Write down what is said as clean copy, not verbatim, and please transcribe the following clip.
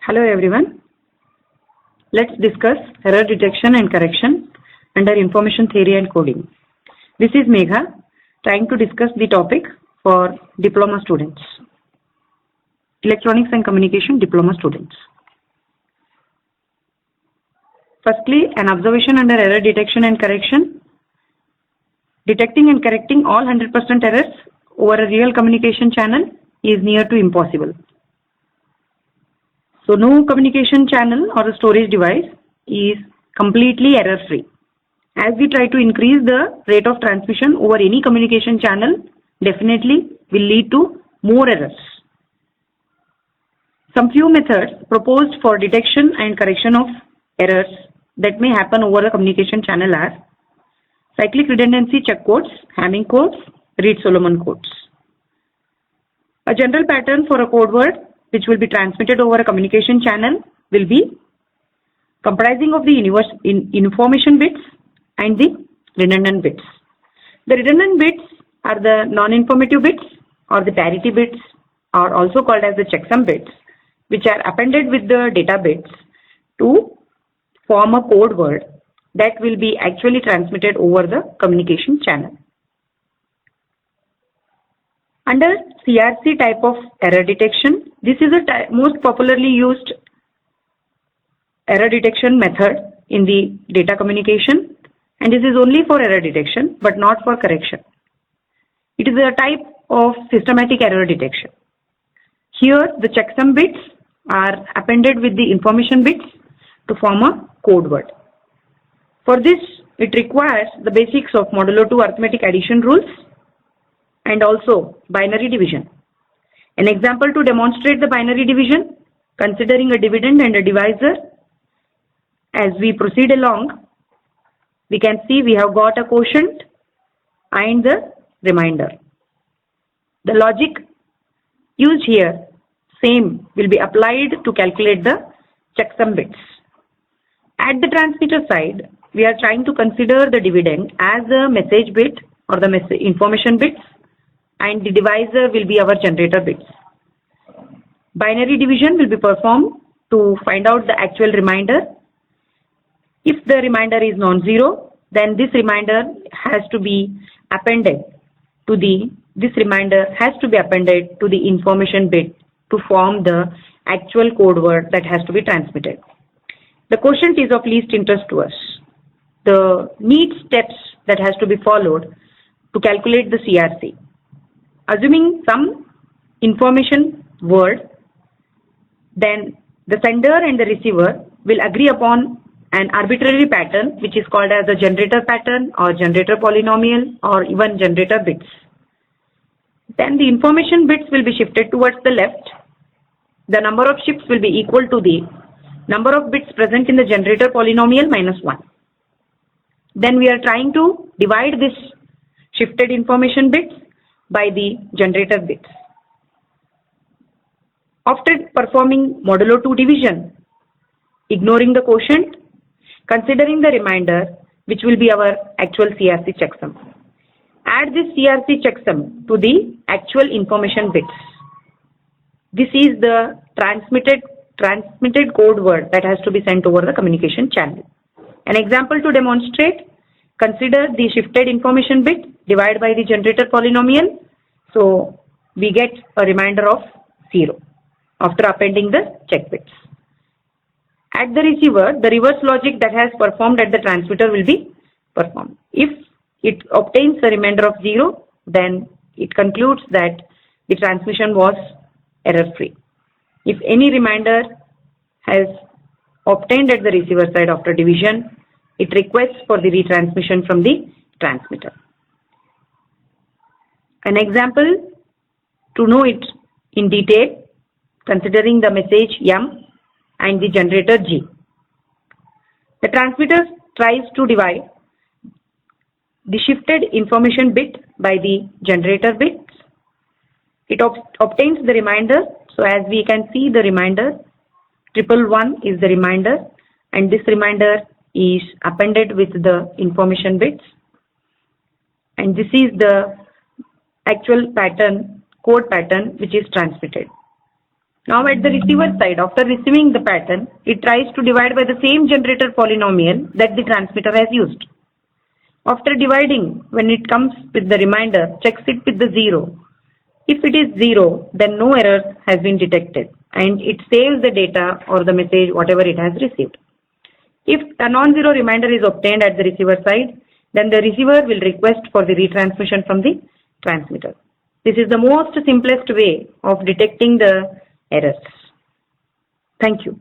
Hello everyone. Let's discuss error detection and correction under information theory and coding. This is Megha trying to discuss the topic for diploma students, electronics and communication diploma students. Firstly, an observation under error detection and correction. Detecting and correcting all 100% errors over a real communication channel is near to impossible. So no communication channel or a storage device is completely error-free. As we try to increase the rate of transmission over any communication channel, definitely will lead to more errors. Some few methods proposed for detection and correction of errors that may happen over a communication channel are cyclic redundancy check codes, Hamming codes, Reed-Solomon codes. A general pattern for a code word which will be transmitted over a communication channel will be comprising of the information bits and the redundant bits. The redundant bits are the non-informative bits or the parity bits, are also called as the checksum bits, which are appended with the data bits to form a code word that will be actually transmitted over the communication channel. Under CRC type of error detection, this is the most popularly used error detection method in the data communication, and this is only for error detection but not for correction. It is a type of systematic error detection. Here the checksum bits are appended with the information bits to form a code word. For this, it requires the basics of modulo 2 arithmetic addition rules and also binary division. An example to demonstrate the binary division, considering a dividend and a divisor. As we proceed along, we can see we have got a quotient and the remainder. The logic used here, same, will be applied to calculate the checksum bits. At the transmitter side, we are trying to consider the dividend as the message bit or the information bits, and the divisor will be our generator bits. Binary division will be performed to find out the actual remainder. If the remainder is non-zero, then this remainder has to be appended to the information bit to form the actual code word that has to be transmitted. The quotient is of least interest to us. The neat steps that has to be followed to calculate the CRC. Assuming some information word, then the sender and the receiver will agree upon an arbitrary pattern which is called as a generator pattern or generator polynomial or even generator bits. Then the information bits will be shifted towards the left. The number of shifts will be equal to the number of bits present in the generator polynomial minus 1. Then we are trying to divide this shifted information bits by the generator bits. After performing modulo 2 division, ignoring the quotient, considering the remainder, which will be our actual CRC checksum. Add this CRC checksum to the actual information bits. This is the transmitted code word that has to be sent over the communication channel. An example to demonstrate, consider the shifted information bit divided by the generator polynomial. So we get a remainder of 0 after appending the check bits. At the receiver, the reverse logic that has performed at the transmitter will be performed. If it obtains a remainder of 0, then it concludes that the transmission was error-free. If any remainder has obtained at the receiver side after division, it requests for the retransmission from the transmitter. An example to know it in detail, considering the message M and the generator G. The transmitter tries to divide the shifted information bit by the generator bits. It obtains the remainder. So as we can see, the remainder 111 is the remainder, and this remainder is appended with the information bits, and this is the actual pattern, code pattern, which is transmitted. Now at the receiver side, after receiving the pattern, it tries to divide by the same generator polynomial that the transmitter has used. After dividing, when it comes with the reminder, checks it with the 0. If it is 0, then no error has been detected and it saves the data or the message whatever it has received. If a non-zero reminder is obtained at the receiver side, then the receiver will request for the retransmission from the transmitter. This is the most simplest way of detecting the errors. Thank you.